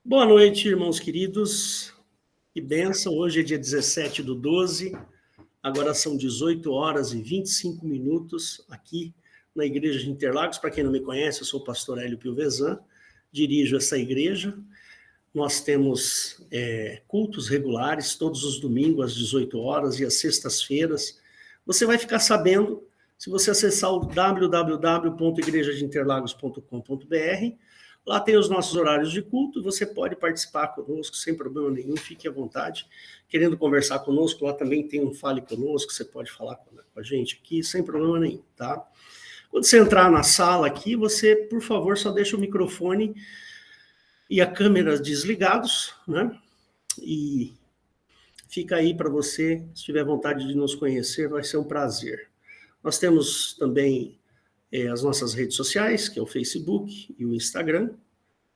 Boa noite, irmãos queridos. Que bênção. Hoje é dia 17/12. Agora são 18 horas e 25 minutos aqui na Igreja de Interlagos. Para quem não me conhece, eu sou o pastor Hélio Piovesan, dirijo essa igreja. Nós temos cultos regulares todos os domingos às 18 horas e às sextas-feiras. Você vai ficar sabendo se você acessar o www.igrejadeinterlagos.com.br. Lá tem os nossos horários de culto, você pode participar conosco sem problema nenhum, fique à vontade. Querendo conversar conosco, lá também tem um Fale Conosco, você pode falar com a gente aqui sem problema nenhum, tá? Quando você entrar na sala aqui, você, por favor, só deixa o microfone e a câmera desligados, né? E fica aí para você, se tiver vontade de nos conhecer, vai ser um prazer. Nós temos também as nossas redes sociais, que é o Facebook e o Instagram.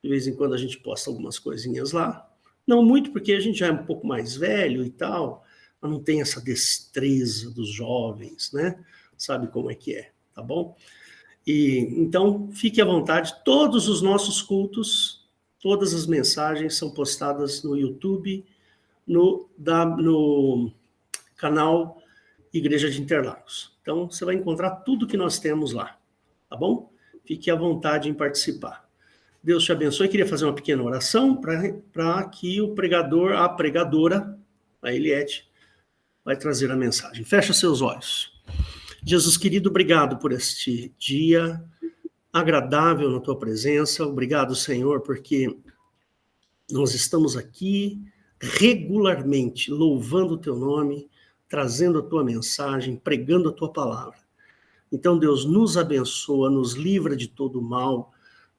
De vez em quando a gente posta algumas coisinhas lá. Não muito, porque a gente já é um pouco mais velho e tal, mas não tem essa destreza dos jovens, né? Sabe como é que é, tá bom? E então, fique à vontade. Todos os nossos cultos, todas as mensagens são postadas no YouTube, no canal Igreja de Interlagos. Então, você vai encontrar tudo que nós temos lá, tá bom? Fique à vontade em participar. Deus te abençoe. Eu queria fazer uma pequena oração para que o pregador, a pregadora, a Eliette, vai trazer a mensagem. Fecha seus olhos. Jesus querido, obrigado por este dia agradável na tua presença. Obrigado, Senhor, porque nós estamos aqui regularmente louvando o teu nome, trazendo a tua mensagem, pregando a tua palavra. Então, Deus, nos abençoa, nos livra de todo o mal,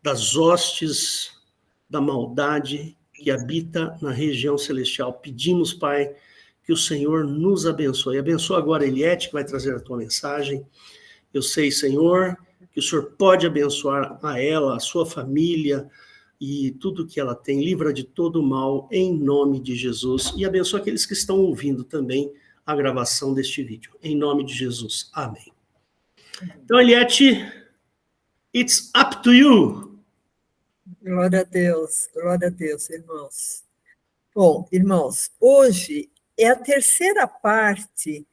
das hostes da maldade que habita na região celestial. Pedimos, Pai, que o Senhor nos abençoe. Abençoa agora a Eliette, que vai trazer a tua mensagem. Eu sei, Senhor, que o Senhor pode abençoar a ela, a sua família e tudo que ela tem. Livra de todo o mal, em nome de Jesus. E abençoa aqueles que estão ouvindo também a gravação deste vídeo. Em nome de Jesus. Amém. Então, Eliette, it's up to you. Glória a Deus, irmãos. Bom, irmãos, hoje é a terceira parte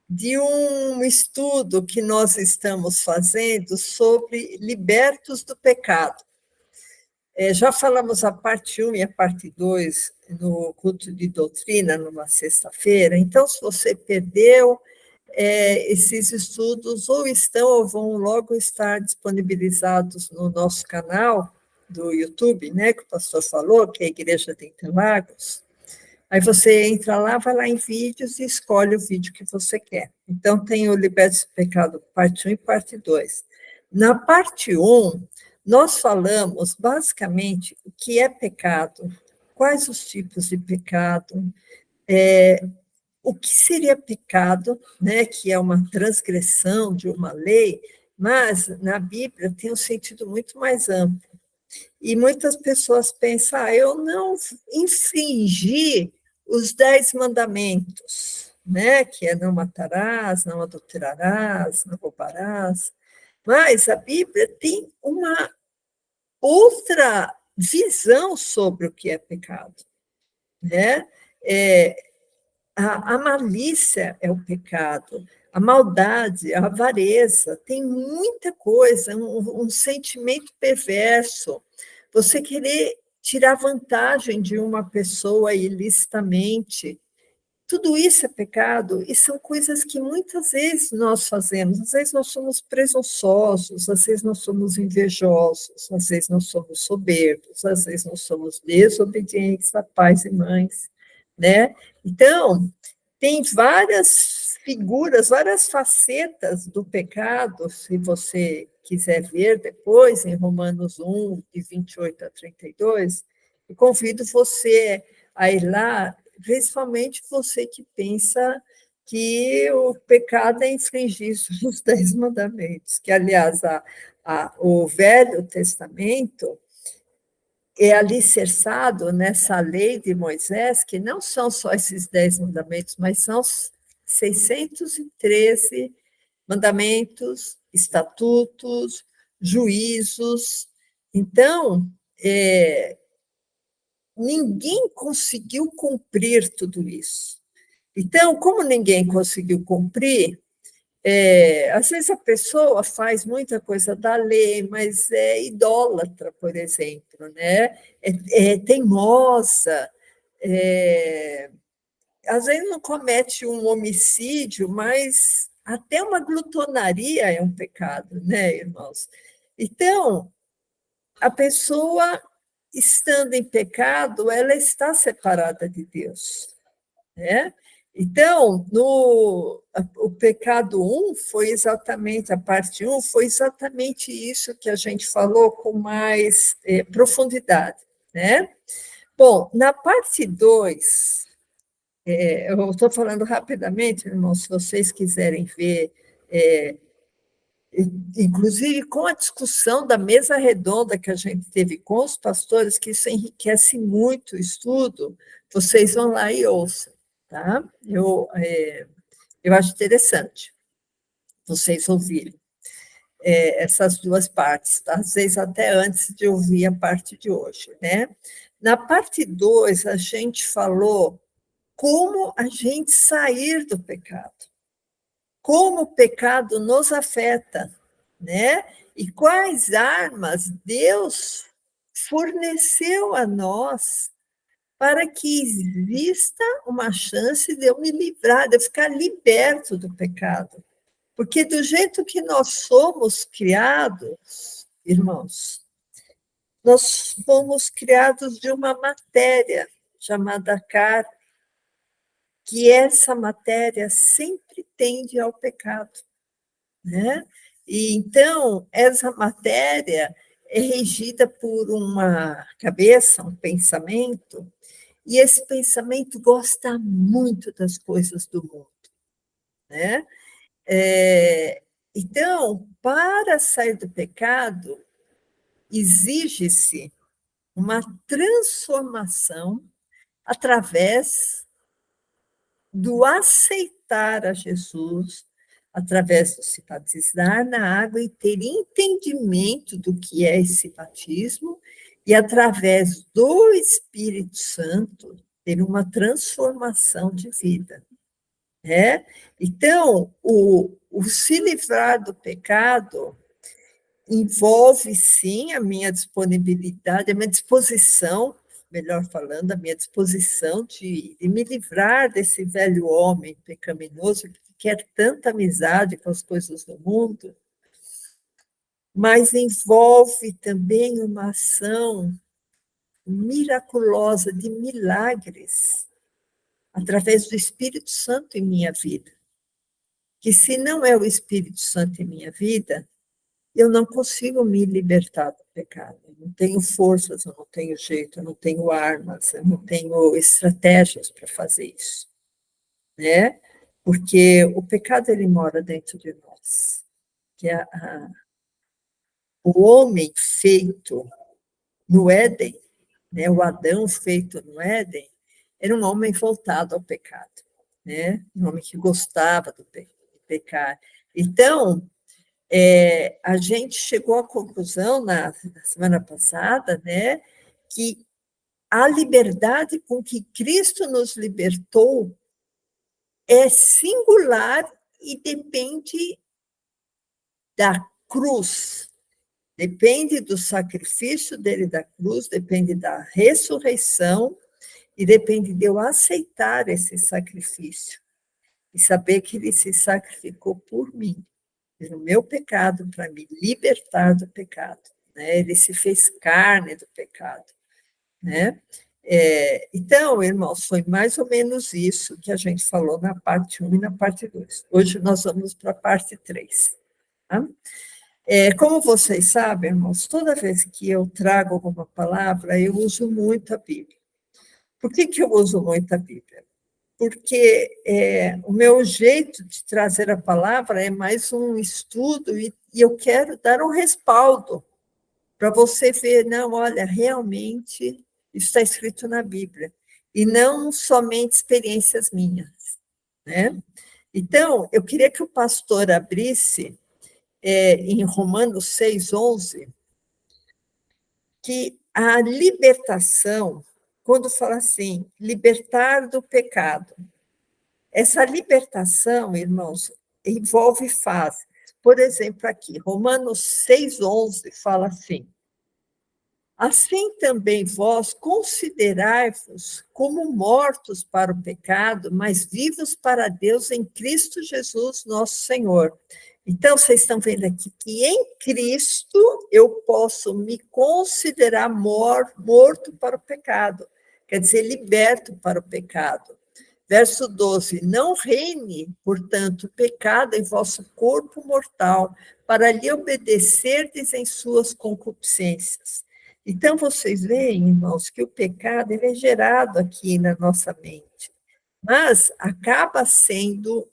de um estudo que nós estamos fazendo sobre libertos do pecado. Já falamos a parte 1 e a parte 2 no culto de doutrina, numa sexta-feira, então, se você perdeu, esses estudos ou estão ou vão logo estar disponibilizados no nosso canal do YouTube, né, que o pastor falou, que é a Igreja de Interlagos. Aí você entra lá, vai lá em vídeos e escolhe o vídeo que você quer. Então, tem o Libertos do Pecado, parte 1 e parte 2. Na parte 1, nós falamos, basicamente, o que é pecado, quais os tipos de pecado, o que seria pecado, né, que é uma transgressão de uma lei, mas na Bíblia tem um sentido muito mais amplo. E muitas pessoas pensam, eu não infringi os 10 mandamentos, né, que é não matarás, não adulterarás, não roubarás, mas a Bíblia tem uma outra visão sobre o que é pecado, né? A malícia é o pecado, a maldade, a avareza, tem muita coisa, um sentimento perverso. Você querer tirar vantagem de uma pessoa ilicitamente, tudo isso é pecado, e são coisas que muitas vezes nós fazemos. Às vezes nós somos presunçosos, às vezes nós somos invejosos, às vezes nós somos soberbos, às vezes nós somos desobedientes a pais e mães, né? Então, tem várias figuras, várias facetas do pecado, se você quiser ver depois, em Romanos 1, de 28 a 32, e convido você a ir lá, principalmente você que pensa que o pecado é infringir os 10 mandamentos, que, aliás, o Velho Testamento é alicerçado nessa lei de Moisés, que não são só esses 10 mandamentos, mas são 613 mandamentos, estatutos, juízos. Então, ninguém conseguiu cumprir tudo isso. Então, como ninguém conseguiu cumprir, às vezes a pessoa faz muita coisa da lei, mas é idólatra, por exemplo, né? É teimosa, às vezes não comete um homicídio, mas até uma glutonaria é um pecado, né, irmãos? Então, a pessoa, estando em pecado, ela está separada de Deus, né? Então, o pecado 1 foi exatamente, a parte 1 foi exatamente isso que a gente falou com mais profundidade, né? Bom, na parte 2, eu estou falando rapidamente, irmãos, se vocês quiserem ver, inclusive com a discussão da mesa redonda que a gente teve com os pastores, que isso enriquece muito o estudo, vocês vão lá e ouçam, tá? Eu acho interessante vocês ouvirem essas duas partes, tá? Às vezes até antes de ouvir a parte de hoje, né? Na parte 2, a gente falou como a gente sair do pecado, como o pecado nos afeta, né? E quais armas Deus forneceu a nós para que exista uma chance de eu me livrar, de eu ficar liberto do pecado. Porque do jeito que nós somos criados, irmãos, nós fomos criados de uma matéria chamada carne, que essa matéria sempre tende ao pecado, né? E então, essa matéria é regida por uma cabeça, um pensamento, e esse pensamento gosta muito das coisas do mundo, né? Então, para sair do pecado, exige-se uma transformação através do aceitar a Jesus, através do se batizar na água e ter entendimento do que é esse batismo, e através do Espírito Santo ter uma transformação de vida. Né? Então, o se livrar do pecado envolve, sim, a minha disponibilidade, a minha disposição, melhor falando, a minha disposição de me livrar desse velho homem pecaminoso que quer tanta amizade com as coisas do mundo, mas envolve também uma ação miraculosa de milagres através do Espírito Santo em minha vida. Que se não é o Espírito Santo em minha vida, eu não consigo me libertar do pecado. Eu não tenho forças, eu não tenho jeito, eu não tenho armas, eu não tenho estratégias para fazer isso, né? Porque o pecado, ele mora dentro de nós. Que o homem feito no Éden, né, o Adão feito no Éden, era um homem voltado ao pecado, né? Um homem que gostava de pecar. Então, a gente chegou à conclusão na semana passada, né, que a liberdade com que Cristo nos libertou é singular e depende da cruz, depende do sacrifício dele da cruz, depende da ressurreição e depende de eu aceitar esse sacrifício e saber que ele se sacrificou por mim, pelo meu pecado, para me libertar do pecado. Né? Ele se fez carne do pecado. Né? Então, irmãos, foi mais ou menos isso que a gente falou na parte 1 e na parte 2. Hoje nós vamos para a parte 3. Tá? Como vocês sabem, irmãos, toda vez que eu trago alguma palavra, eu uso muito a Bíblia. Por que eu uso muito a Bíblia? Porque o meu jeito de trazer a palavra é mais um estudo e eu quero dar um respaldo para você ver, não, olha, realmente isso está escrito na Bíblia, e não somente experiências minhas, né? Então, eu queria que o pastor abrisse em Romanos 6:11, que a libertação quando fala assim, libertar do pecado. Essa libertação, irmãos, envolve fases. Por exemplo, aqui, Romanos 6,11 fala assim: assim também vós considerai-vos como mortos para o pecado, mas vivos para Deus em Cristo Jesus, nosso Senhor. Então, vocês estão vendo aqui que em Cristo eu posso me considerar morto para o pecado, quer dizer, liberto para o pecado. Verso 12, não reine, portanto, o pecado em vosso corpo mortal, para lhe obedecerdes em suas concupiscências. Então, vocês veem, irmãos, que o pecado ele é gerado aqui na nossa mente, mas acaba sendo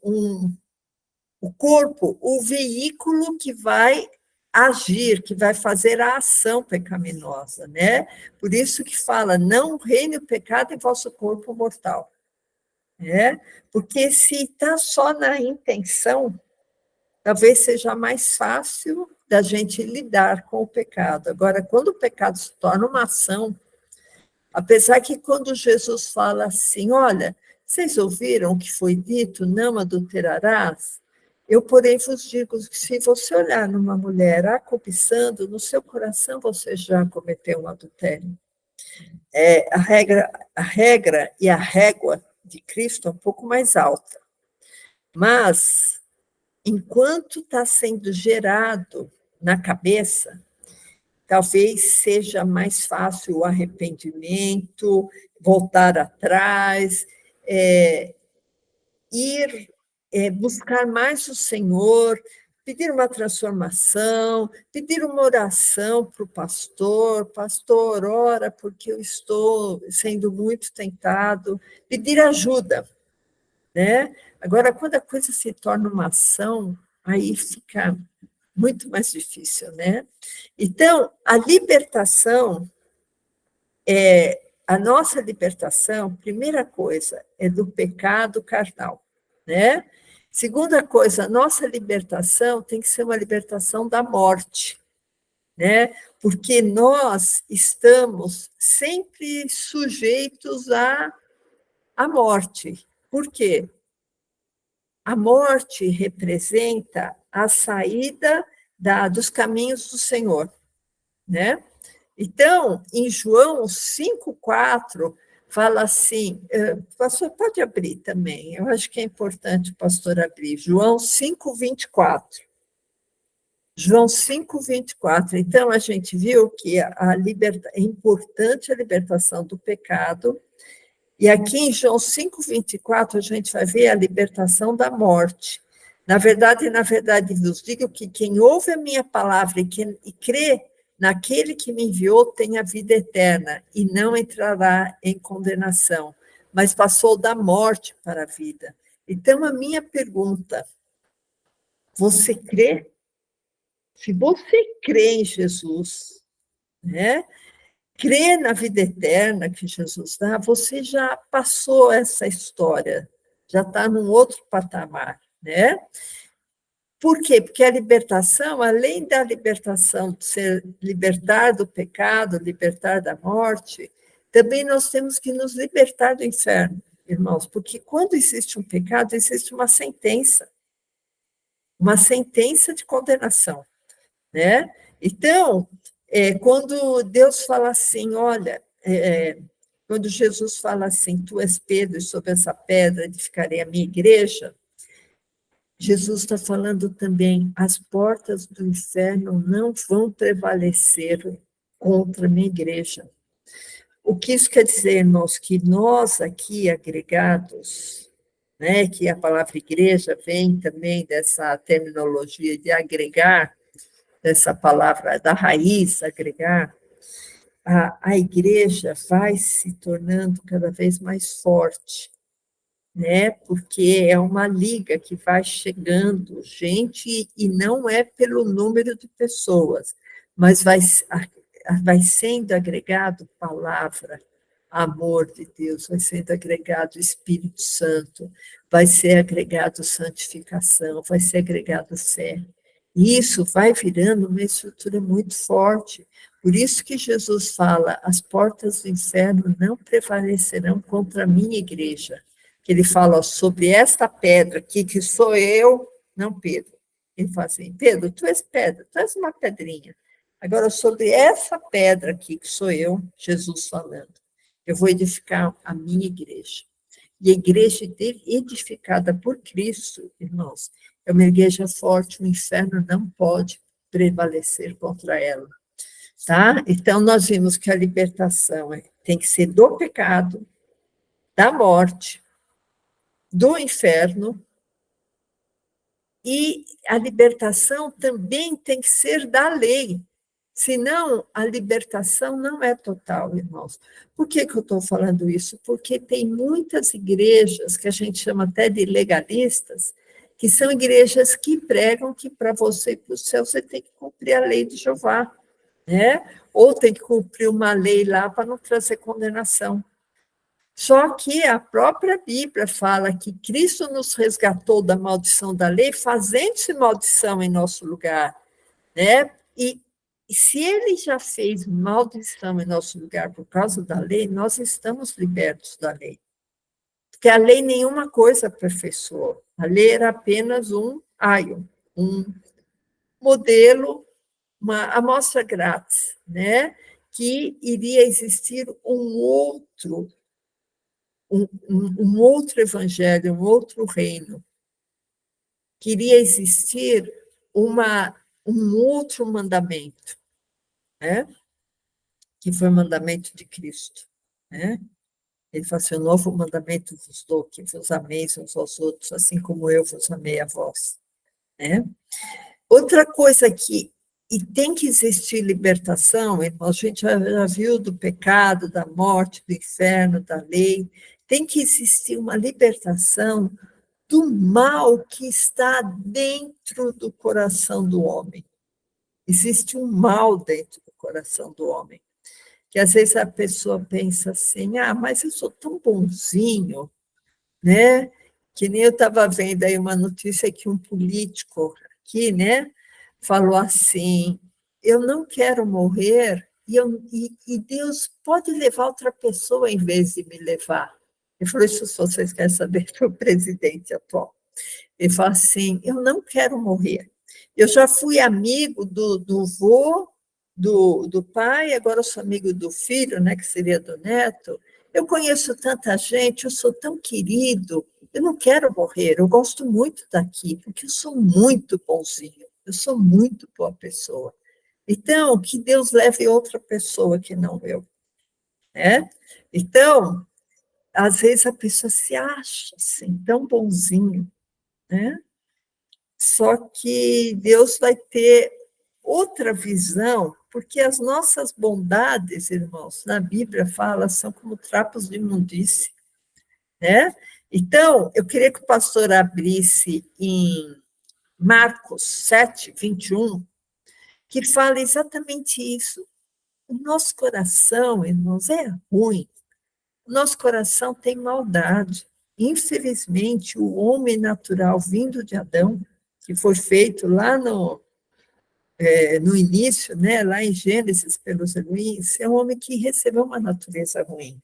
o corpo, o veículo que vai agir, que vai fazer a ação pecaminosa, né? Por isso que fala, não reine o pecado em vosso corpo mortal. É, porque se está só na intenção, talvez seja mais fácil da gente lidar com o pecado. Agora, quando o pecado se torna uma ação, apesar que quando Jesus fala assim, olha, vocês ouviram o que foi dito, não adulterarás? Eu, porém, vos digo que se você olhar numa mulher cobiçando, no seu coração você já cometeu um adultério. A regra e a régua de Cristo é um pouco mais alta. Mas, enquanto está sendo gerado na cabeça, talvez seja mais fácil o arrependimento, voltar atrás, buscar mais o Senhor, pedir uma transformação, pedir uma oração para o pastor, ora porque eu estou sendo muito tentado, pedir ajuda, né? Agora, quando a coisa se torna uma ação, aí fica muito mais difícil, né? Então, a nossa libertação, primeira coisa, é do pecado carnal, né? Segunda coisa, a nossa libertação tem que ser uma libertação da morte, né? Porque nós estamos sempre sujeitos à morte. Por quê? A morte representa a saída dos caminhos do Senhor, né? Então, em João 5,4, fala assim, pastor, pode abrir também, eu acho que é importante o pastor abrir, João 5,24. João 5,24. Então, a gente viu que é importante a libertação do pecado, e aqui em João 5,24, a gente vai ver a libertação da morte. Na verdade, vos digo que quem ouve a minha palavra e crê naquele que me enviou tem a vida eterna e não entrará em condenação, mas passou da morte para a vida. Então, a minha pergunta, você crê? Se você crê em Jesus, né? Crê na vida eterna que Jesus dá, você já passou essa história, já está num outro patamar, né? Por quê? Porque a libertação, além da libertação de ser libertar do pecado, libertar da morte, também nós temos que nos libertar do inferno, irmãos, porque quando existe um pecado, existe uma sentença de condenação, né? Então, quando Deus fala assim, olha, quando Jesus fala assim, tu és Pedro, e sobre essa pedra edificarei a minha igreja, Jesus está falando também, as portas do inferno não vão prevalecer contra a minha igreja. O que isso quer dizer, irmãos? Que nós aqui, agregados, né, que a palavra igreja vem também dessa terminologia de agregar, dessa palavra, da raiz, agregar, a igreja vai se tornando cada vez mais forte, né? Porque é uma liga que vai chegando gente e não é pelo número de pessoas, mas vai sendo agregado palavra, amor de Deus, vai sendo agregado Espírito Santo, vai ser agregado santificação, vai ser agregado fé. E isso vai virando uma estrutura muito forte, Por isso que Jesus fala, as portas do inferno não prevalecerão contra a minha igreja. Ele fala, ó, sobre esta pedra aqui, que sou eu, não Pedro. Ele fala assim, Pedro, tu és pedra, tu és uma pedrinha. Agora, sobre essa pedra aqui, que sou eu, Jesus falando, eu vou edificar a minha igreja. E a igreja edificada por Cristo, irmãos, é uma igreja forte, o inferno não pode prevalecer contra ela. Tá? Então, nós vimos que a libertação tem que ser do pecado, da morte, do inferno, e a libertação também tem que ser da lei. Senão, a libertação não é total, irmãos. Por que eu estou falando isso? Porque tem muitas igrejas, que a gente chama até de legalistas, que são igrejas que pregam que para você ir para o céu, você tem que cumprir a lei de Jeová, né? Ou tem que cumprir uma lei lá para não trazer condenação. Só que a própria Bíblia fala que Cristo nos resgatou da maldição da lei, fazendo-se maldição em nosso lugar, né? E se ele já fez maldição em nosso lugar por causa da lei, nós estamos libertos da lei. Porque a lei nenhuma coisa aperfeiçoou. A lei era apenas um aio, um modelo, uma amostra grátis, né? Que iria existir um outro evangelho, um outro reino. Queria existir um outro mandamento, né? Que foi o mandamento de Cristo, né? Ele fala assim, o novo mandamento vos dou, que vos ameis uns aos outros, assim como eu vos amei a vós, né? Outra coisa que e tem que existir libertação, irmão, a gente já viu do pecado, da morte, do inferno, da lei, tem que existir uma libertação do mal que está dentro do coração do homem. Existe um mal dentro do coração do homem, que às vezes a pessoa pensa assim, mas eu sou tão bonzinho, né? Que nem eu estava vendo aí uma notícia que um político aqui, né, falou assim, eu não quero morrer e Deus pode levar outra pessoa em vez de me levar. Ele falou, isso se vocês querem saber do presidente atual. Ele falou assim, eu não quero morrer. Eu já fui amigo do vô, do pai, agora eu sou amigo do filho, né, que seria do neto. Eu conheço tanta gente, eu sou tão querido, eu não quero morrer, eu gosto muito daqui, porque eu sou muito bonzinho, eu sou muito boa pessoa. Então, que Deus leve outra pessoa que não eu, né? Então, às vezes a pessoa se acha assim, tão bonzinho, né? Só que Deus vai ter outra visão, porque as nossas bondades, irmãos, na Bíblia fala, são como trapos de imundície, né? Então, eu queria que o pastor abrisse em Marcos 7, 21, que fala exatamente isso. O nosso coração, irmãos, é ruim. O nosso coração tem maldade. Infelizmente, o homem natural vindo de Adão, que foi feito lá no início, né, lá em Gênesis, pelos ruins, é um homem que recebeu uma natureza ruim.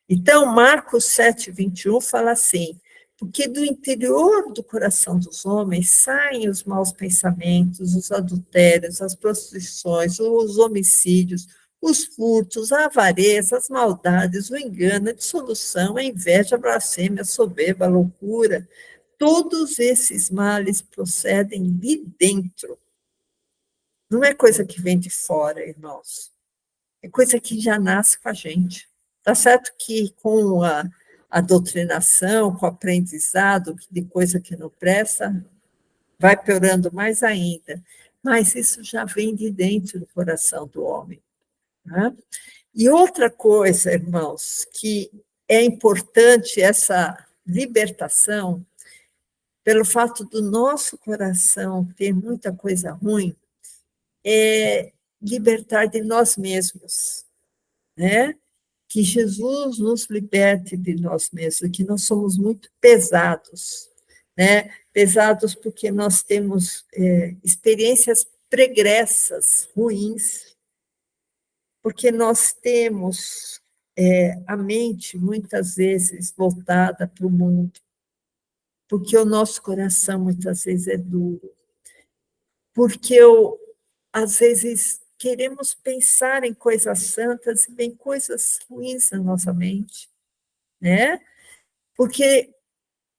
Então, Marcos 7, 21 fala assim, porque do interior do coração dos homens saem os maus pensamentos, os adultérios, as prostituições, os homicídios, os furtos, a avareza, as maldades, o engano, a dissolução, a inveja, a blasfêmia, a soberba, a loucura. Todos esses males procedem de dentro. Não é coisa que vem de fora, irmãos. É coisa que já nasce com a gente. Tá certo que com a doutrinação, com o aprendizado de coisa que não presta, vai piorando mais ainda. Mas isso já vem de dentro do coração do homem. Né? E outra coisa, irmãos, que é importante essa libertação, pelo fato do nosso coração ter muita coisa ruim, é libertar de nós mesmos, né? Que Jesus nos liberte de nós mesmos, que nós somos muito pesados, né? Pesados porque nós temos experiências pregressas, ruins, porque nós temos a mente, muitas vezes, voltada para o mundo, porque o nosso coração, muitas vezes, é duro, porque às vezes, queremos pensar em coisas santas e vem coisas ruins na nossa mente, né? Porque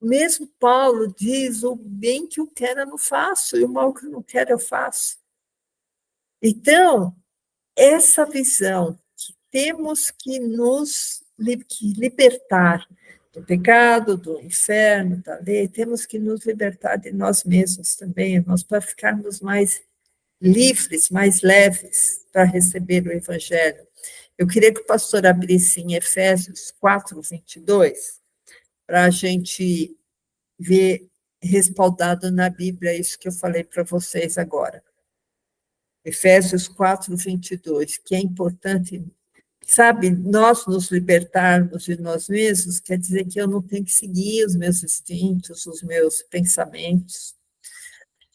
mesmo Paulo diz, o bem que eu quero eu não faço, e o mal que eu não quero eu faço. Então, essa visão que temos que nos libertar do pecado, do inferno, da lei, temos que nos libertar de nós mesmos também, irmãos, para ficarmos mais livres, mais leves para receber o Evangelho. Eu queria que o pastor abrisse em Efésios 4, 22, para a gente ver respaldado na Bíblia isso que eu falei para vocês agora. Efésios 4, 22, que é importante, sabe, nós nos libertarmos de nós mesmos, quer dizer que eu não tenho que seguir os meus instintos, os meus pensamentos,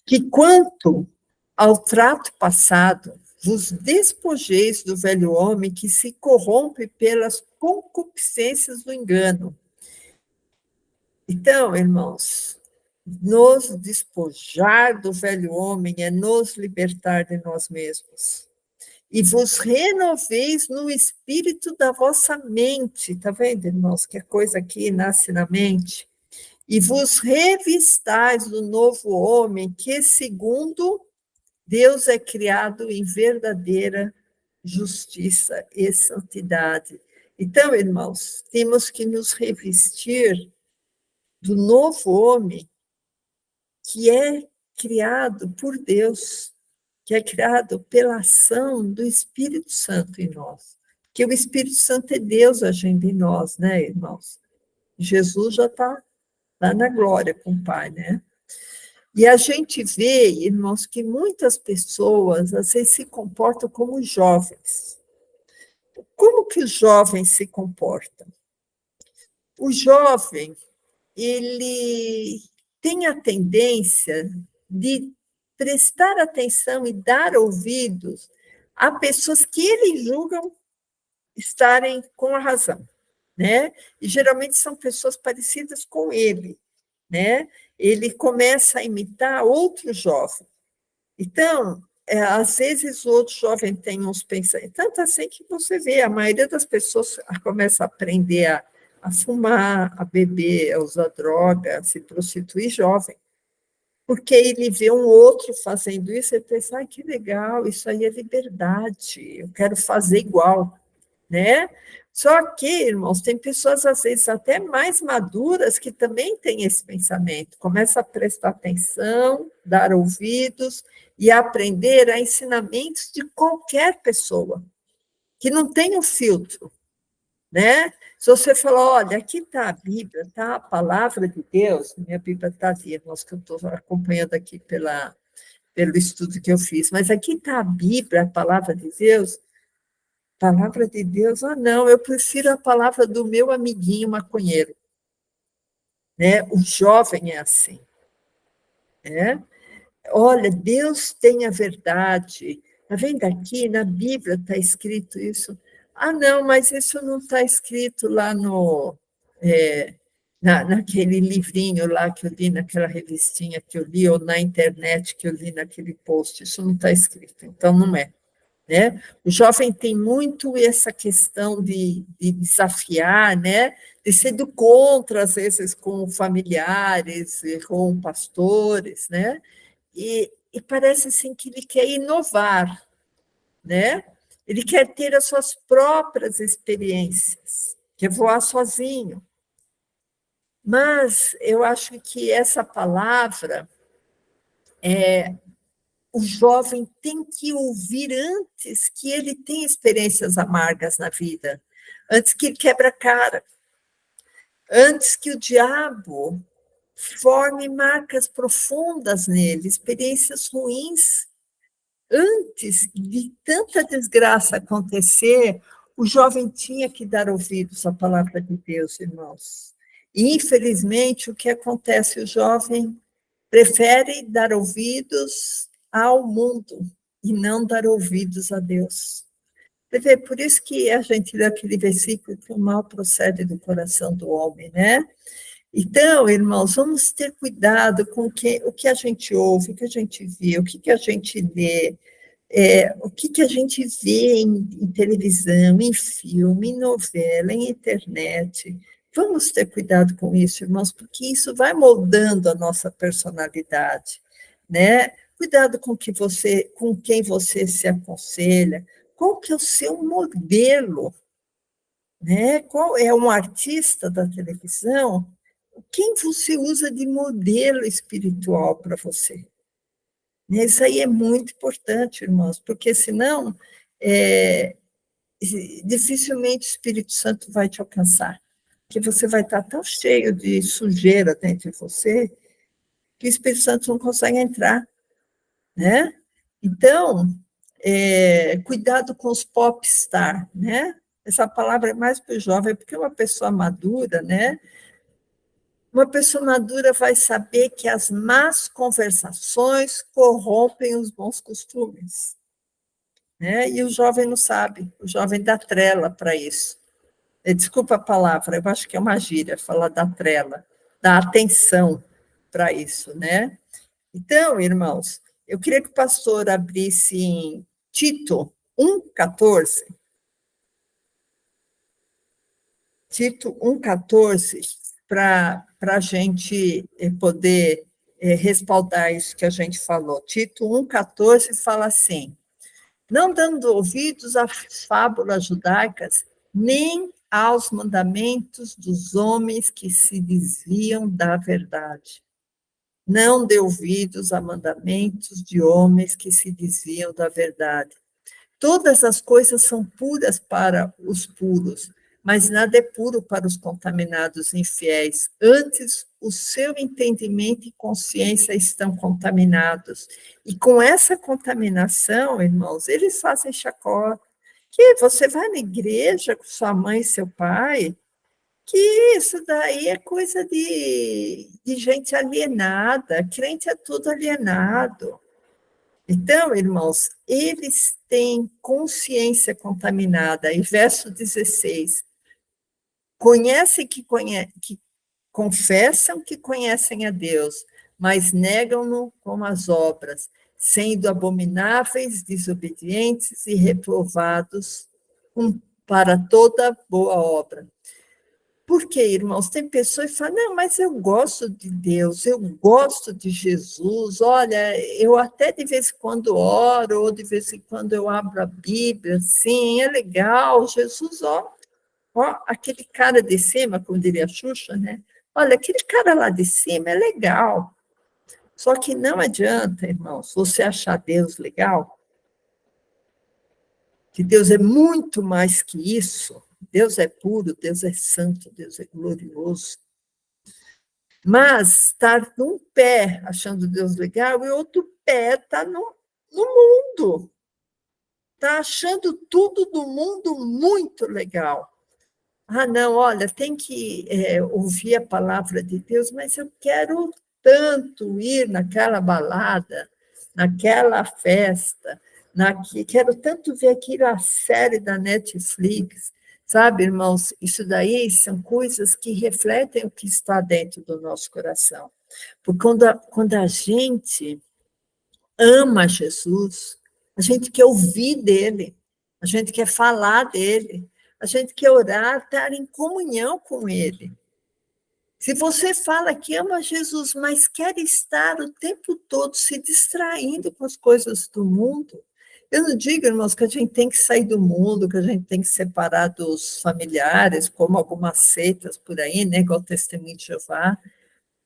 que quanto ao trato passado, vos despojeis do velho homem que se corrompe pelas concupiscências do engano. Então, irmãos, nos despojar do velho homem é nos libertar de nós mesmos. E vos renoveis no espírito da vossa mente. Está vendo, irmãos, que a coisa aqui nasce na mente? E vos revistais do novo homem, que segundo Deus é criado em verdadeira justiça e santidade. Então, irmãos, temos que nos revestir do novo homem que é criado por Deus, que é criado pela ação do Espírito Santo em nós. Que o Espírito Santo é Deus agindo em nós, né, irmãos? Jesus já está lá na glória com o Pai, né? E a gente vê, irmãos, que muitas pessoas, às vezes, se comportam como jovens. Como que os jovens se comportam? O jovem, ele tem a tendência de prestar atenção e dar ouvidos a pessoas que eles julgam estarem com a razão, né? E geralmente são pessoas parecidas com ele, né? Ele começa a imitar outro jovem. Então, às vezes o outro jovem tem uns pensamentos, tanto assim que você vê, a maioria das pessoas começa a aprender a fumar, a beber, a usar droga, a se prostituir jovem. Porque ele vê um outro fazendo isso, ele pensa, ah, que legal, isso aí é liberdade, eu quero fazer igual, né? Só que, irmãos, tem pessoas, às vezes, até mais maduras que também têm esse pensamento, começa a prestar atenção, dar ouvidos e aprender a ensinamentos de qualquer pessoa, que não tem um filtro, né? Se você falar, olha, aqui está a Bíblia, está a palavra de Deus, minha Bíblia está ali, irmãos, que eu estou acompanhando aqui pelo estudo que eu fiz, mas aqui está a Bíblia, a palavra de Deus. Palavra de Deus, não, eu prefiro a palavra do meu amiguinho maconheiro. Né? O jovem é assim. Né? Olha, Deus tem a verdade. Está vendo aqui, na Bíblia está escrito isso. Ah, não, mas isso não está escrito lá naquele livrinho lá que eu li, naquela revistinha que eu li, ou na internet que eu li naquele post. Isso não está escrito, então não é. Né? O jovem tem muito essa questão de desafiar, né? De ser do contra, às vezes, com familiares, com pastores, né? E parece assim que ele quer inovar, né? Ele quer ter as suas próprias experiências, quer voar sozinho. Mas eu acho que essa palavra o jovem tem que ouvir antes que ele tenha experiências amargas na vida, antes que ele quebra a cara, antes que o diabo forme marcas profundas nele, experiências ruins. Antes de tanta desgraça acontecer, o jovem tinha que dar ouvidos à palavra de Deus, irmãos. E, infelizmente, o que acontece? O jovem prefere dar ouvidos ao mundo e não dar ouvidos a Deus. Por isso que a gente lê aquele versículo que o mal procede do coração do homem, né? Então, irmãos, vamos ter cuidado com o que a gente ouve, o que a gente vê, o que a gente lê, o que a gente vê em televisão, em filme, em novela, em internet. Vamos ter cuidado com isso, irmãos, porque isso vai moldando a nossa personalidade, né? Cuidado com quem você se aconselha, qual que é o seu modelo, né? Qual é um artista da televisão? Quem você usa de modelo espiritual para você? Isso aí é muito importante, irmãos, porque senão dificilmente o Espírito Santo vai te alcançar, porque você vai estar tão cheio de sujeira dentro de você que o Espírito Santo não consegue entrar, né? Então, cuidado com os popstar, né? Essa palavra é mais para o jovem, porque uma pessoa madura, né? Uma pessoa madura vai saber que as más conversações corrompem os bons costumes, né? E o jovem não sabe, o jovem dá trela para isso. Desculpa a palavra, eu acho que é uma gíria falar da trela, dá atenção para isso, né? Então, irmãos, eu queria que o pastor abrisse em Tito 1,14. Tito 1,14, para a gente poder respaldar isso que a gente falou. Tito 1,14 fala assim: não dando ouvidos às fábulas judaicas, nem aos mandamentos dos homens que se desviam da verdade. Não dê ouvidos a mandamentos de homens que se desviam da verdade. Todas as coisas são puras para os puros, mas nada é puro para os contaminados infiéis. Antes, o seu entendimento e consciência estão contaminados. E com essa contaminação, irmãos, eles fazem chacota. Que você vai na igreja com sua mãe e seu pai, que isso daí é coisa de gente alienada, crente é tudo alienado. Então, irmãos, eles têm consciência contaminada. E verso 16, que confessam que conhecem a Deus, mas negam-no com as obras, sendo abomináveis, desobedientes e reprovados para toda boa obra. Por quê, irmãos? Tem pessoas que falam, não, mas eu gosto de Deus, eu gosto de Jesus, olha, eu até de vez em quando oro, ou de vez em quando eu abro a Bíblia, sim, é legal, Jesus, aquele cara de cima, como diria a Xuxa, né? Olha, aquele cara lá de cima é legal, só que não adianta, irmãos, você achar Deus legal, que Deus é muito mais que isso. Deus é puro, Deus é santo, Deus é glorioso. Mas estar num pé achando Deus legal e outro pé está no mundo. Está achando tudo do mundo muito legal. Ah, não, olha, tem que ouvir a palavra de Deus, mas eu quero tanto ir naquela balada, naquela festa, quero tanto ver aquela série da Netflix, sabe, irmãos? Isso daí são coisas que refletem o que está dentro do nosso coração. Porque quando a gente ama Jesus, a gente quer ouvir dele, a gente quer falar dele, a gente quer orar, estar em comunhão com ele. Se você fala que ama Jesus, mas quer estar o tempo todo se distraindo com as coisas do mundo, eu não digo, irmãos, que a gente tem que sair do mundo, que a gente tem que separar dos familiares, como algumas seitas por aí, né, igual o Testemunho de Jeová,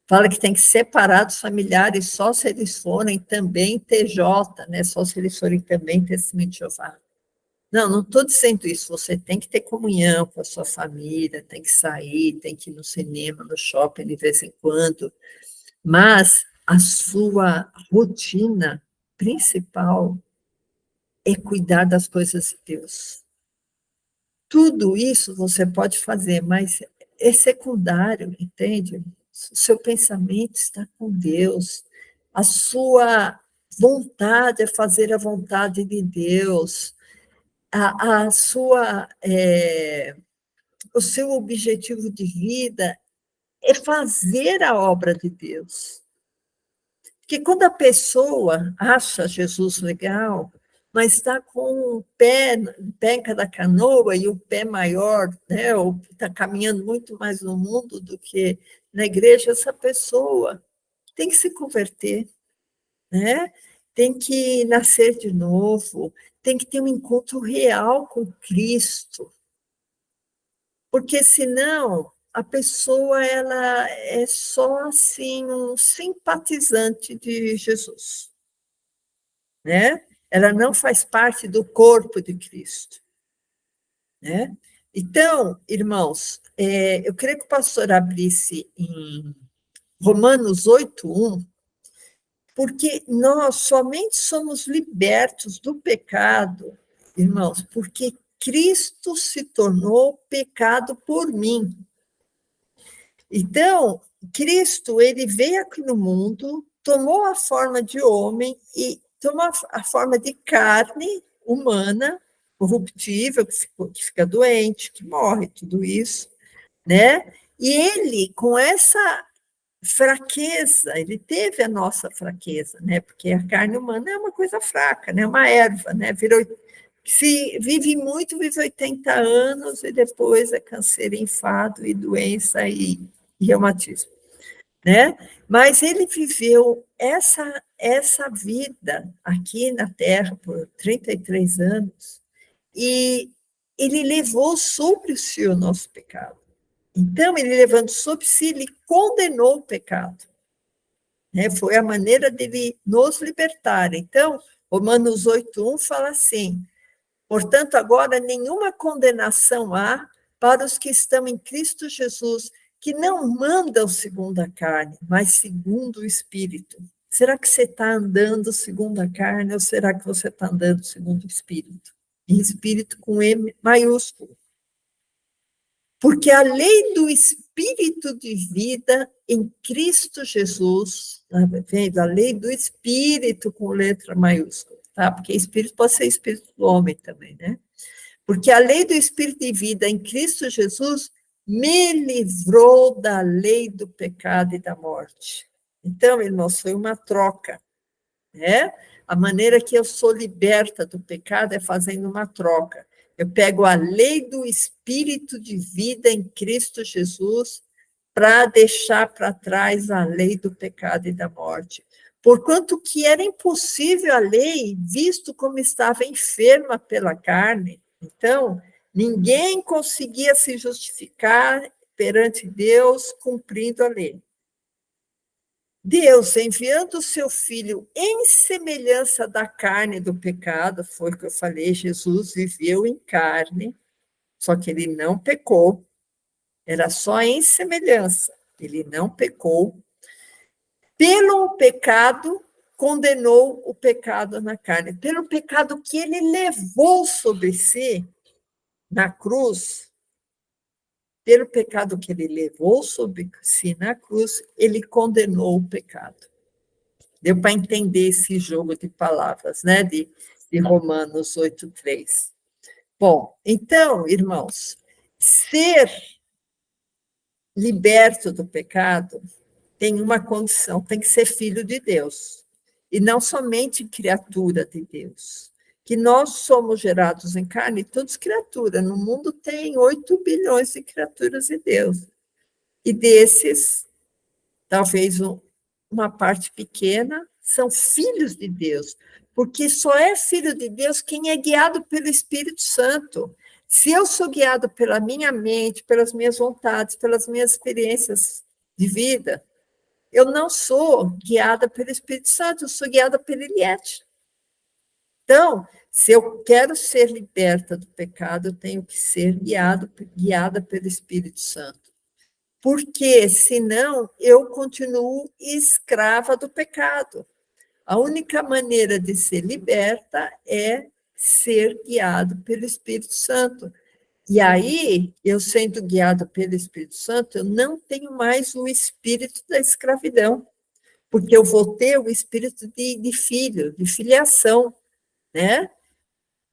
fala que tem que separar dos familiares só se eles forem também TJ, né, só se eles forem também Testemunho de Jeová. Não estou dizendo isso, você tem que ter comunhão com a sua família, tem que sair, tem que ir no cinema, no shopping de vez em quando, mas a sua rotina principal é cuidar das coisas de Deus. Tudo isso você pode fazer, mas é secundário, entende? O seu pensamento está com Deus, a sua vontade é fazer a vontade de Deus. a sua, o seu objetivo de vida é fazer a obra de Deus. Porque quando a pessoa acha Jesus legal, mas está com o pé em cada canoa e o pé maior, né, ou está caminhando muito mais no mundo do que na igreja, essa pessoa tem que se converter, né? Tem que nascer de novo, tem que ter um encontro real com Cristo, porque senão a pessoa ela é só assim um simpatizante de Jesus, né? Ela não faz parte do corpo de Cristo, né? Então, irmãos, eu queria que o pastor abrisse em Romanos 8:1, porque nós somente somos libertos do pecado, irmãos, porque Cristo se tornou pecado por mim. Então, Cristo, ele veio aqui no mundo, tomou a forma de homem e tomou a forma de carne humana, corruptível, que fica doente, que morre, tudo isso, né? E ele, com essa fraqueza, ele teve a nossa fraqueza, né? Porque a carne humana é uma coisa fraca, né? Uma erva, né? Se vive muito, vive 80 anos e depois é câncer, enfado e doença e reumatismo, né? Mas ele viveu essa vida aqui na Terra por 33 anos e ele levou sobre si o nosso pecado. Então, ele levando sobre si, ele condenou o pecado, né? Foi a maneira dele nos libertar. Então, Romanos 8:1 fala assim: portanto, agora nenhuma condenação há para os que estão em Cristo Jesus, que não mandam segundo a carne, mas segundo o Espírito. Será que você está andando segundo a carne ou será que você está andando segundo o Espírito? E Espírito com E maiúsculo. Porque a lei do Espírito de vida em Cristo Jesus, tá vendo? A lei do Espírito com letra maiúscula, tá? Porque Espírito pode ser Espírito do homem também, né? Porque a lei do Espírito de vida em Cristo Jesus me livrou da lei do pecado e da morte. Então, irmãos, foi uma troca, né? A maneira que eu sou liberta do pecado é fazendo uma troca. Eu pego a lei do Espírito de vida em Cristo Jesus para deixar para trás a lei do pecado e da morte. Porquanto que era impossível a lei, visto como estava enferma pela carne. Então, ninguém conseguia se justificar perante Deus cumprindo a lei. Deus, enviando o seu filho em semelhança da carne do pecado, foi o que eu falei, Jesus viveu em carne, só que ele não pecou, era só em semelhança, ele não pecou. Pelo pecado, condenou o pecado na carne, pelo pecado que ele levou sobre si na cruz, pelo pecado que ele levou sobre si na cruz, ele condenou o pecado. Deu para entender esse jogo de palavras, né, de Romanos 8:3. Bom, então, irmãos, ser liberto do pecado tem uma condição, tem que ser filho de Deus, e não somente criatura de Deus. Que nós somos gerados em carne, todos criaturas. No mundo tem 8 bilhões de criaturas de Deus. E desses, talvez uma parte pequena, são filhos de Deus, porque só é filho de Deus quem é guiado pelo Espírito Santo. Se eu sou guiado pela minha mente, pelas minhas vontades, pelas minhas experiências de vida, eu não sou guiada pelo Espírito Santo, eu sou guiada pelo Eliette. Então, se eu quero ser liberta do pecado, eu tenho que ser guiada pelo Espírito Santo. Porque, senão, eu continuo escrava do pecado. A única maneira de ser liberta é ser guiado pelo Espírito Santo. E aí, eu sendo guiado pelo Espírito Santo, eu não tenho mais o espírito da escravidão, porque eu vou ter o espírito de filho, de filiação, né?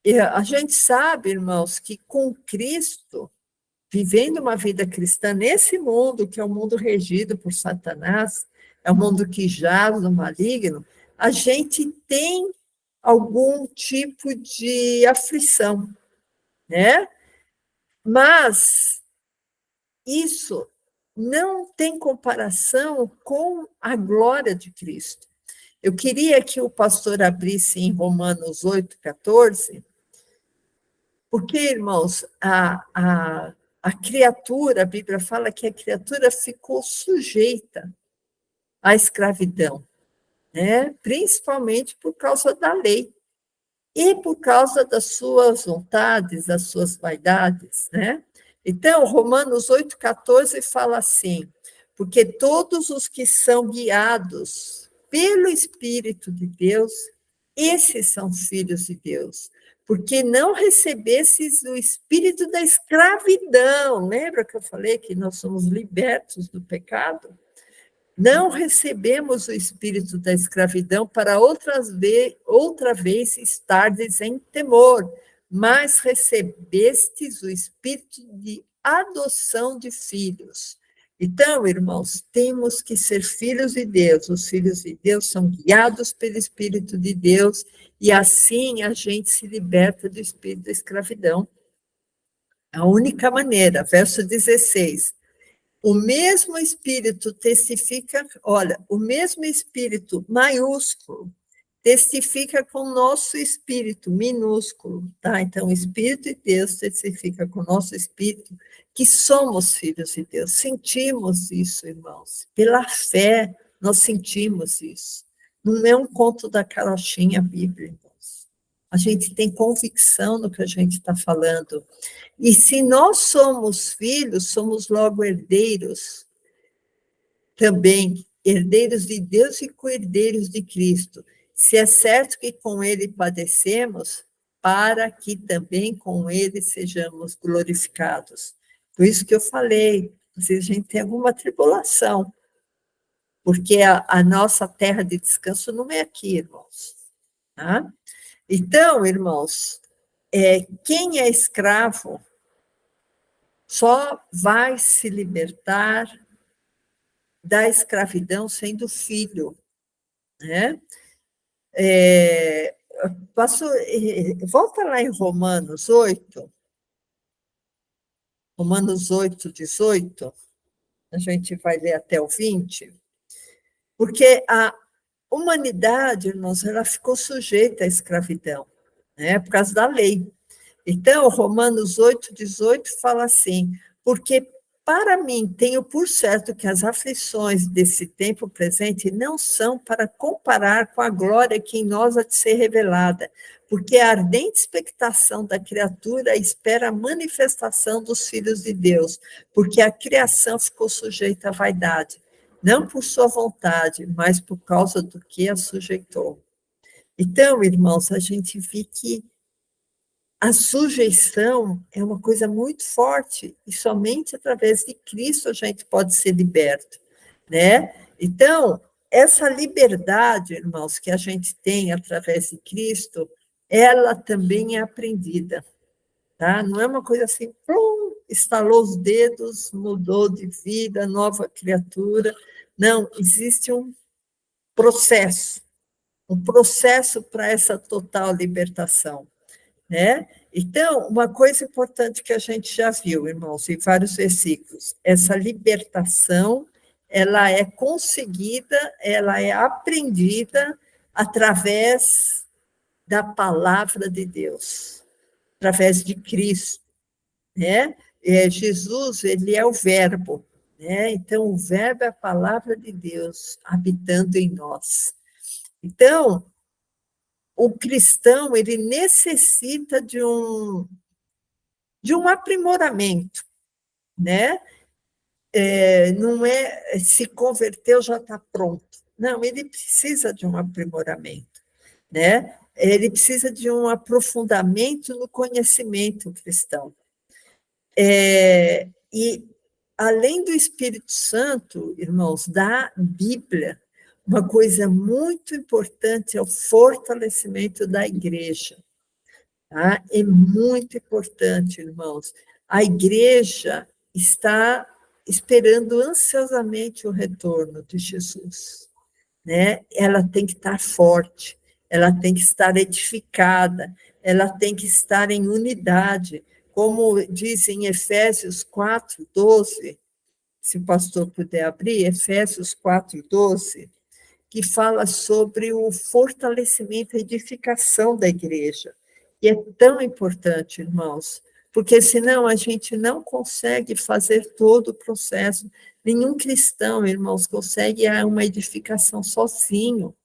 E a gente sabe, irmãos, que com Cristo, vivendo uma vida cristã nesse mundo, que é um mundo regido por Satanás, é um mundo que jaz no maligno, a gente tem algum tipo de aflição, né? Mas isso não tem comparação com a glória de Cristo. Eu queria que o pastor abrisse em Romanos 8,14, porque, irmãos, a criatura, a Bíblia fala que a criatura ficou sujeita à escravidão, né? Principalmente por causa da lei e por causa das suas vontades, das suas vaidades, né? Então, Romanos 8,14 fala assim, porque todos os que são guiados pelo Espírito de Deus, esses são filhos de Deus, porque não recebesses o espírito da escravidão, lembra que eu falei que nós somos libertos do pecado? Não recebemos o espírito da escravidão para outra vez estardes em temor, mas recebestes o espírito de adoção de filhos. Então, irmãos, temos que ser filhos de Deus. Os filhos de Deus são guiados pelo Espírito de Deus e assim a gente se liberta do espírito da escravidão. A única maneira, verso 16. O mesmo Espírito testifica, olha, o mesmo Espírito maiúsculo testifica com o nosso espírito minúsculo, tá? Então, o Espírito de Deus testifica com o nosso espírito que somos filhos de Deus. Sentimos isso, irmãos. Pela fé, nós sentimos isso. Não é um conto da carochinha, a Bíblia, irmãos. A gente tem convicção no que a gente está falando. E se nós somos filhos, somos logo herdeiros também, herdeiros de Deus e co-herdeiros de Cristo. Se é certo que com ele padecemos, para que também com ele sejamos glorificados. Por isso que eu falei, se a gente tem alguma tribulação, porque a nossa terra de descanso não é aqui, irmãos. Tá? Então, irmãos, quem é escravo só vai se libertar da escravidão sendo filho, né? Volta lá em Romanos 8, 18, a gente vai ler até o 20, porque a humanidade, irmãos, ela ficou sujeita à escravidão, né? Por causa da lei. Então, Romanos 8, 18 fala assim, porque para mim tenho por certo que as aflições desse tempo presente não são para comparar com a glória que em nós há de ser revelada, porque a ardente expectação da criatura espera a manifestação dos filhos de Deus, porque a criação ficou sujeita à vaidade, não por sua vontade, mas por causa do que a sujeitou. Então, irmãos, a gente vê que a sujeição é uma coisa muito forte e somente através de Cristo a gente pode ser liberto, né? Então, essa liberdade, irmãos, que a gente tem através de Cristo, ela também é aprendida, tá? Não é uma coisa assim, estalou os dedos, mudou de vida, nova criatura. Não, existe um processo para essa total libertação, né? Então, uma coisa importante que a gente já viu, irmãos, em vários versículos, essa libertação, ela é conseguida, ela é aprendida através da palavra de Deus, através de Cristo, né? Jesus, ele é o verbo, né? Então, o verbo é a palavra de Deus habitando em nós. Então, o cristão, ele necessita de um aprimoramento, né? Não é se converteu, já está pronto. Não, ele precisa de um aprimoramento, né? Ele precisa de um aprofundamento no conhecimento cristão. E, além do Espírito Santo, irmãos, da Bíblia, uma coisa muito importante é o fortalecimento da igreja. tá? É muito importante, irmãos. A igreja está esperando ansiosamente o retorno de Jesus, né? Ela tem que estar forte, ela tem que estar edificada, ela tem que estar em unidade, como diz em Efésios 4:12, se o pastor puder abrir, Efésios 4:12, que fala sobre o fortalecimento e edificação da igreja. E é tão importante, irmãos, porque senão a gente não consegue fazer todo o processo. Nenhum cristão, irmãos, consegue uma edificação sozinho,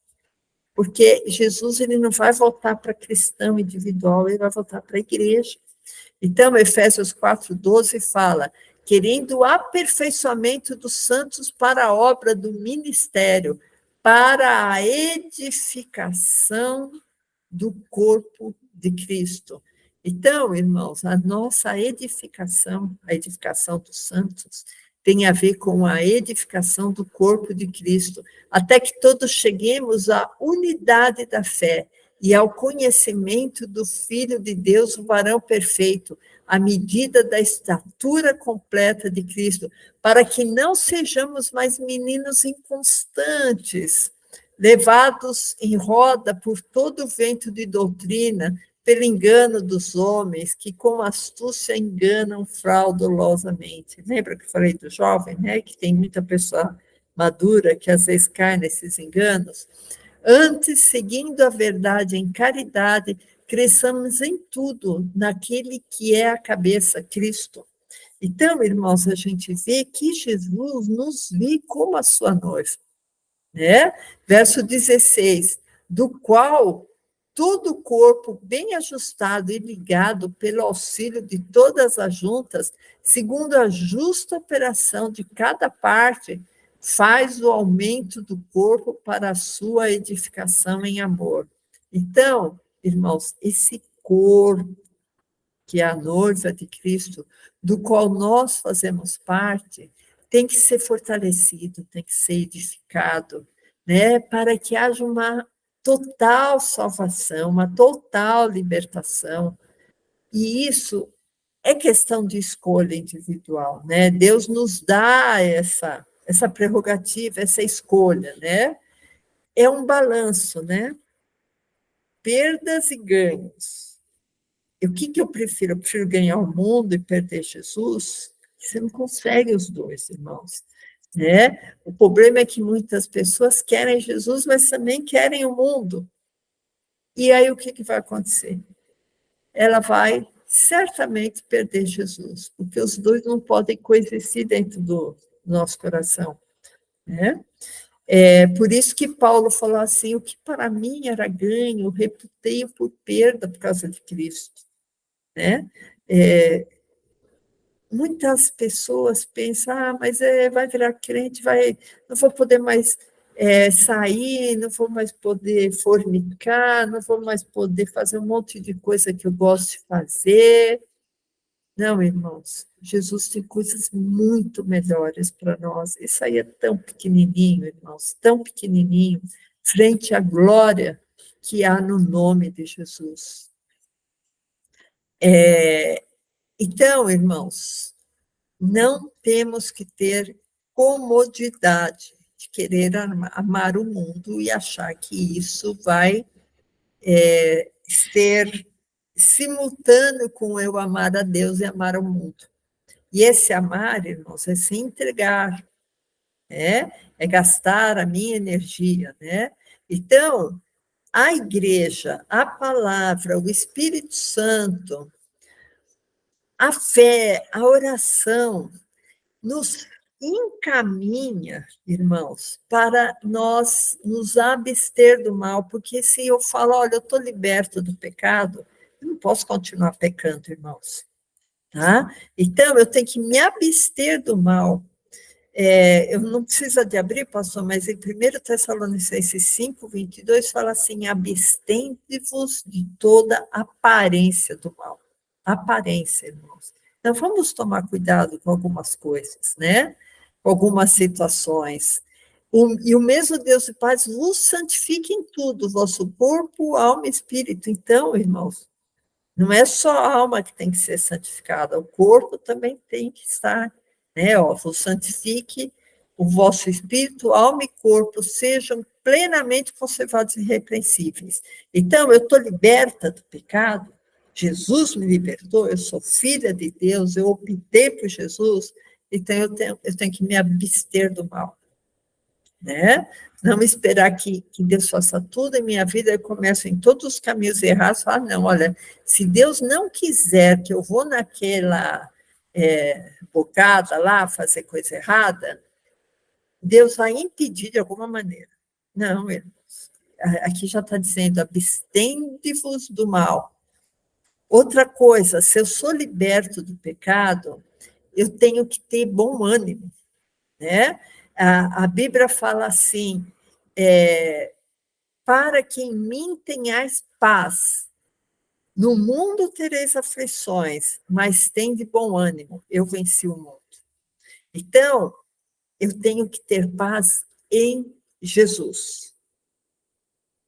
porque Jesus ele não vai voltar para cristão individual, ele vai voltar para a igreja. Então, Efésios 4:12 fala, querendo o aperfeiçoamento dos santos para a obra do ministério, para a edificação do corpo de Cristo. Então, irmãos, a nossa edificação, a edificação dos santos, tem a ver com a edificação do corpo de Cristo, até que todos cheguemos à unidade da fé e ao conhecimento do Filho de Deus, o varão perfeito, à medida da estatura completa de Cristo, para que não sejamos mais meninos inconstantes, levados em roda por todo o vento de doutrina, pelo engano dos homens, que com astúcia enganam fraudulosamente. Lembra que eu falei do jovem, né? Que tem muita pessoa madura que às vezes cai nesses enganos? Antes, seguindo a verdade em caridade, cresçamos em tudo, naquele que é a cabeça, Cristo. Então, irmãos, a gente vê que Jesus nos vê como a sua noiva, né? Verso 16, do qual todo o corpo, bem ajustado e ligado pelo auxílio de todas as juntas, segundo a justa operação de cada parte, faz o aumento do corpo para a sua edificação em amor. Então, irmãos, esse corpo, que é a noiva de Cristo, do qual nós fazemos parte, tem que ser fortalecido, tem que ser edificado, né, para que haja uma total salvação, uma total libertação. E isso é questão de escolha individual, né? Deus nos dá essa prerrogativa, essa escolha, né? É um balanço, né? Perdas e ganhos. E o que eu prefiro? Eu prefiro ganhar o mundo e perder Jesus? Você não consegue os dois, irmãos, né? O problema é que muitas pessoas querem Jesus, mas também querem o mundo. E aí o que vai acontecer? Ela vai certamente perder Jesus, porque os dois não podem coexistir dentro do nosso coração, né? É por isso que Paulo falou assim, o que para mim era ganho, eu reputei por perda por causa de Cristo, né? Muitas pessoas pensam, mas vai virar crente, não vou poder mais sair, não vou mais poder fornicar, não vou mais poder fazer um monte de coisa que eu gosto de fazer. Não, irmãos, Jesus tem coisas muito melhores para nós. Isso aí é tão pequenininho, irmãos, tão pequenininho, frente à glória que há no nome de Jesus. Então, irmãos, não temos que ter comodidade de querer amar o mundo e achar que isso vai ser simultâneo com eu amar a Deus e amar o mundo. E esse amar, irmãos, é se entregar, né? É gastar a minha energia, né? Então, a igreja, a palavra, o Espírito Santo, a fé, a oração, nos encaminha, irmãos, para nós nos abster do mal, porque se eu falo, olha, eu estou liberto do pecado, eu não posso continuar pecando, irmãos, tá? Então, eu tenho que me abster do mal. Eu não preciso de abrir, pastor, mas em 1 Tessalonicenses 5:22 fala assim, abstende-vos de toda aparência do mal. Aparência, irmãos. Então, vamos tomar cuidado com algumas coisas, né? Com algumas situações. E o mesmo Deus de paz vos santifique em tudo, vosso corpo, alma e espírito. Então, irmãos, Não é só a alma que tem que ser santificada, o corpo também tem que estar, né? Ó, santifique o vosso espírito, alma e corpo sejam plenamente conservados e irrepreensíveis. Então, eu estou liberta do pecado, Jesus me libertou, eu sou filha de Deus, eu optei por Jesus, então eu tenho que me abster do mal, né? Não esperar que Deus faça tudo em minha vida, eu começo em todos os caminhos errados, falar, não, olha, se Deus não quiser que eu vou naquela bocada lá, fazer coisa errada, Deus vai impedir de alguma maneira. Não, irmãos, aqui já está dizendo, abstende-vos do mal. Outra coisa, se eu sou liberto do pecado, eu tenho que ter bom ânimo, né? A Bíblia fala assim, para que em mim tenhais paz, no mundo tereis aflições, mas tende bom ânimo, eu venci o mundo. Então, eu tenho que ter paz em Jesus.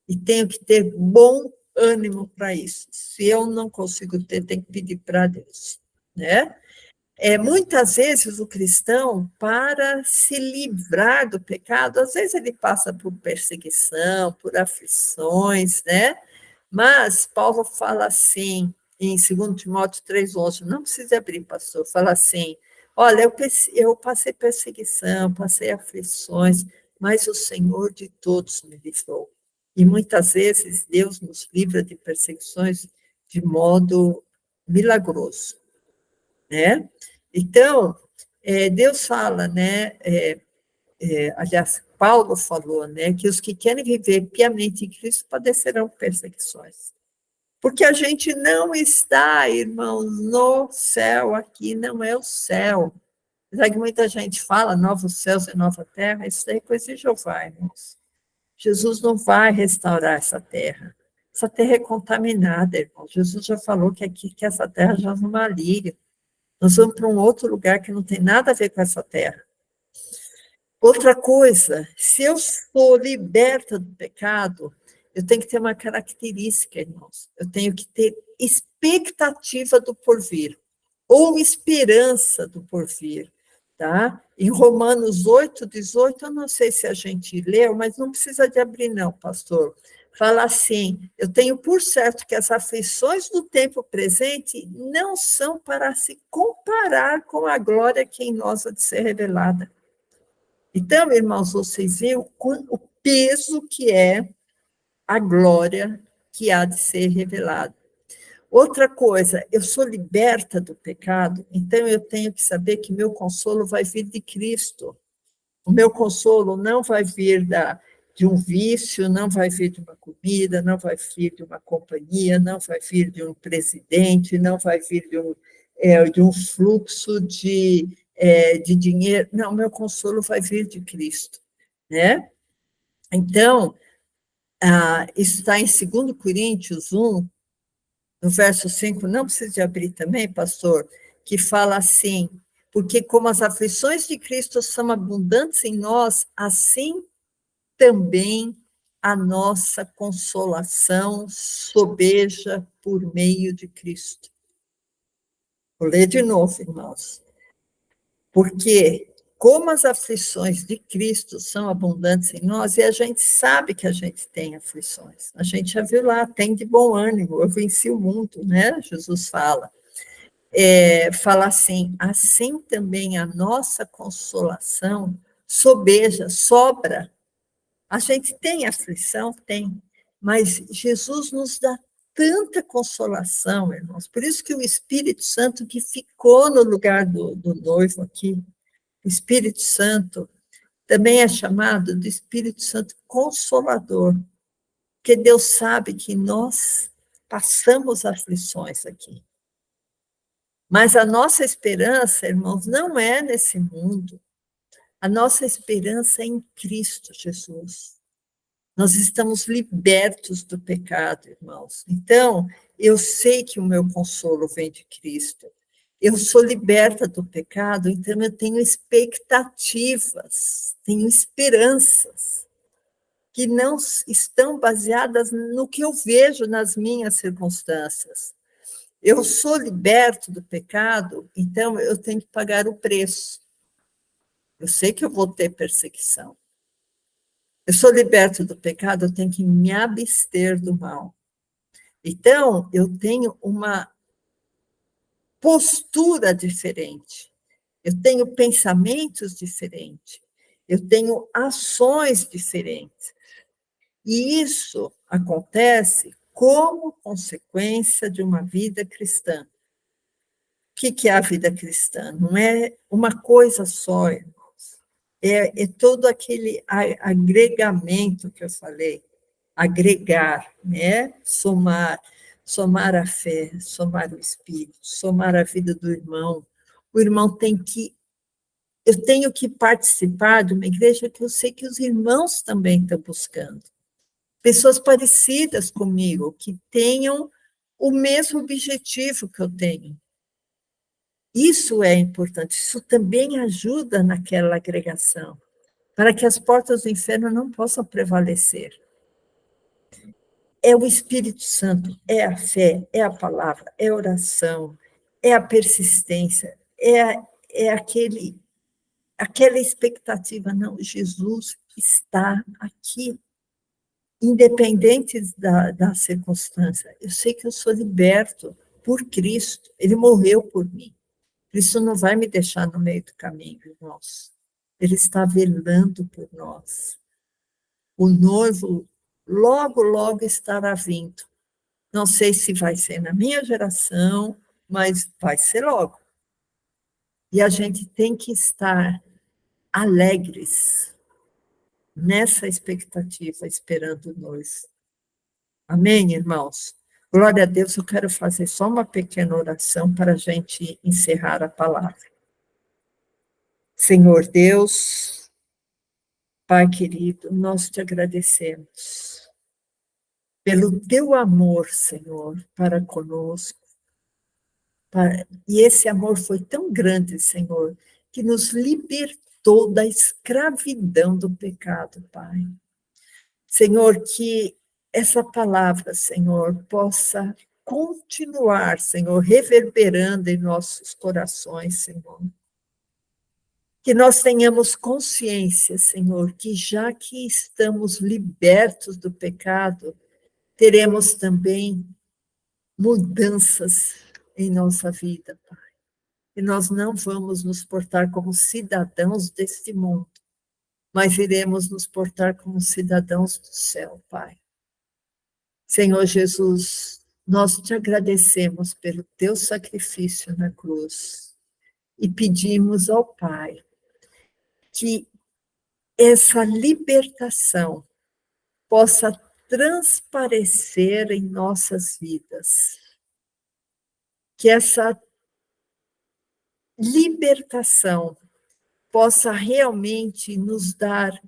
E tenho que ter bom ânimo para isso. Se eu não consigo ter, tenho que pedir para Deus, né? Muitas vezes o cristão, para se livrar do pecado, às vezes ele passa por perseguição, por aflições, né? Mas Paulo fala assim, em 2 Timóteo 3,11, não precisa abrir, pastor, fala assim, olha, eu passei perseguição, passei aflições, mas o Senhor de todos me livrou. E muitas vezes Deus nos livra de perseguições de modo milagroso, né? Então, Deus fala, né? Aliás, Paulo falou, né, que os que querem viver piamente em Cristo padecerão perseguições. Porque a gente não está, irmãos, no céu, aqui não é o céu. Apesar que muita gente fala novos céus e nova terra, isso é coisa de Jeová, irmãos. Jesus não vai restaurar essa terra. Essa terra é contaminada, irmãos. Jesus já falou que aqui, que essa terra já não maligna. Nós vamos para um outro lugar que não tem nada a ver com essa terra. Outra coisa, se eu sou liberta do pecado, eu tenho que ter uma característica, irmãos. Eu tenho que ter expectativa do porvir, ou esperança do porvir, tá? Em Romanos 8:18, eu não sei se a gente leu, mas não precisa de abrir não, pastor. Fala assim, eu tenho por certo que as aflições do tempo presente não são para se comparar com a glória que em nós há de ser revelada. Então, irmãos, vocês veem o peso que é a glória que há de ser revelada. Outra coisa, eu sou liberta do pecado, então eu tenho que saber que meu consolo vai vir de Cristo. O meu consolo não vai vir de um vício, não vai vir de uma comida, não vai vir de uma companhia, não vai vir de um presidente, não vai vir de um fluxo de dinheiro. Não, meu consolo vai vir de Cristo, né? Então, isso está em 2 Coríntios 1, no verso 5, não precisa de abrir também, pastor, que fala assim, porque como as aflições de Cristo são abundantes em nós, assim também a nossa consolação sobeja por meio de Cristo. Vou ler de novo, irmãos. Porque como as aflições de Cristo são abundantes em nós, e a gente sabe que a gente tem aflições. A gente já viu lá, tem de bom ânimo, eu venci o mundo, né? Jesus fala. Fala assim também a nossa consolação sobeja, sobra. A gente tem aflição? Tem. Mas Jesus nos dá tanta consolação, irmãos. Por isso que o Espírito Santo que ficou no lugar do noivo aqui, o Espírito Santo também é chamado de Espírito Santo Consolador, porque Deus sabe que nós passamos aflições aqui. Mas a nossa esperança, irmãos, não é nesse mundo. A nossa esperança é em Cristo Jesus. Nós estamos libertos do pecado, irmãos. Então, eu sei que o meu consolo vem de Cristo. Eu sou liberta do pecado, então eu tenho expectativas, tenho esperanças que não estão baseadas no que eu vejo nas minhas circunstâncias. Eu sou liberto do pecado, então eu tenho que pagar o preço. Eu sei que eu vou ter perseguição. Eu sou liberto do pecado, eu tenho que me abster do mal. Então, eu tenho uma postura diferente. Eu tenho pensamentos diferentes. Eu tenho ações diferentes. E isso acontece como consequência de uma vida cristã. O que é a vida cristã? Não é uma coisa só, irmãos. É todo aquele agregamento que eu falei. Agregar, né? Somar a fé, somar o espírito, somar a vida do irmão. O irmão eu tenho que participar de uma igreja que eu sei que os irmãos também estão buscando. Pessoas parecidas comigo, que tenham o mesmo objetivo que eu tenho. Isso é importante, isso também ajuda naquela agregação, para que as portas do inferno não possam prevalecer. É o Espírito Santo, é a fé, é a palavra, é a oração, é a persistência, aquela expectativa, não, Jesus está aqui, independente da circunstância. Eu sei que eu sou liberto por Cristo, Ele morreu por mim. Cristo não vai me deixar no meio do caminho, irmãos. Ele está velando por nós. O noivo logo, logo estará vindo. Não sei se vai ser na minha geração, mas vai ser logo. E a gente tem que estar alegres nessa expectativa, esperando nós. Amém, irmãos? Glória a Deus, eu quero fazer só uma pequena oração para a gente encerrar a palavra. Senhor Deus, Pai querido, nós te agradecemos pelo teu amor, Senhor, para conosco. E esse amor foi tão grande, Senhor, que nos libertou da escravidão do pecado, Pai. Senhor, que essa palavra, Senhor, possa continuar, Senhor, reverberando em nossos corações, Senhor. Que nós tenhamos consciência, Senhor, que já que estamos libertos do pecado, teremos também mudanças em nossa vida, Pai. E nós não vamos nos portar como cidadãos deste mundo, mas iremos nos portar como cidadãos do céu, Pai. Senhor Jesus, nós te agradecemos pelo teu sacrifício na cruz e pedimos ao Pai que essa libertação possa transparecer em nossas vidas, que essa libertação possa realmente nos dar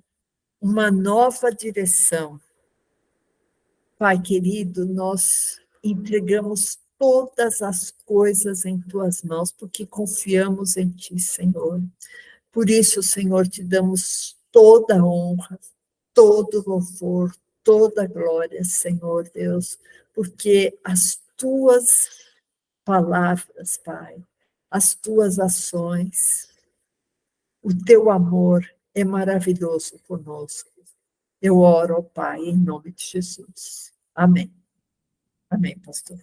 uma nova direção. Pai querido, nós entregamos todas as coisas em tuas mãos, porque confiamos em ti, Senhor. Por isso, Senhor, te damos toda a honra, todo louvor, toda a glória, Senhor Deus, porque as tuas palavras, Pai, as tuas ações, o teu amor é maravilhoso conosco. Eu oro ao Pai em nome de Jesus. Amém. Amém, pastor.